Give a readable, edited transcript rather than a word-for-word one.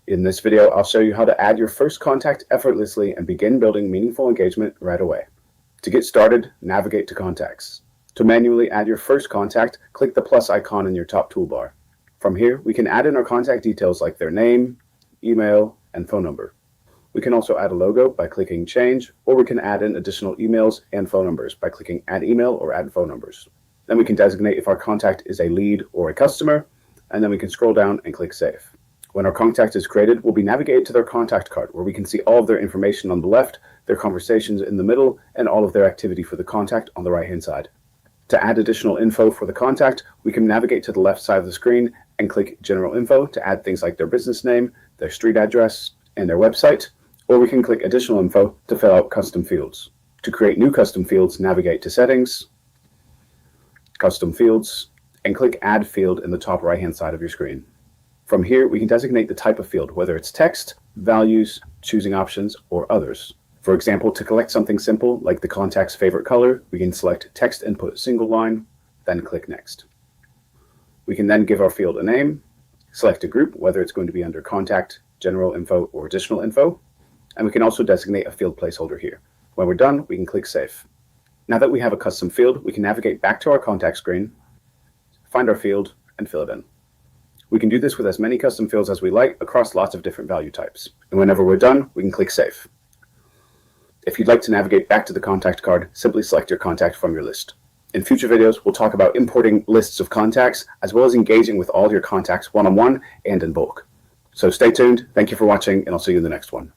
In this video, I'll show you how to add your first contact effortlessly and begin building meaningful engagement right away. To get started, navigate to Contacts. To manually add your first contact, click the plus icon in your top toolbar. From here, we can add in our contact details like their name, email, and phone number. We can also add a logo by clicking Change, or we can add in additional emails and phone numbers by clicking Add Email or Add Phone Numbers. Then we can designate if our contact is a lead or a customer, and then we can scroll down and click Save. When our contact is created, we'll be navigated to their contact card, where we can see all of their information on the left, their conversations in the middle, and all of their activity for the contact on the right-hand side. To add additional info for the contact, we can navigate to the left side of the screen and click General Info to add things like their business name, their street address, and their website, or we can click Additional Info to fill out custom fields. To create new custom fields, navigate to Settings, Custom Fields, and click Add Field in the top right-hand side of your screen. From here, we can designate the type of field, whether it's text, values, choosing options, or others. For example, to collect something simple like the contact's favorite color, we can select Text Input Single Line, then click Next. We can then give our field a name, select a group, whether it's going to be under Contact, General Info, or Additional Info, and we can also designate a field placeholder here. When we're done, we can click Save. Now that we have a custom field, we can navigate back to our contact screen, find our field, and fill it in. We can do this with as many custom fields as we like across lots of different value types. And whenever we're done, we can click Save. If you'd like to navigate back to the contact card, simply select your contact from your list. In future videos, we'll talk about importing lists of contacts, as well as engaging with all your contacts one-on-one and in bulk. So stay tuned, thank you for watching, and I'll see you in the next one.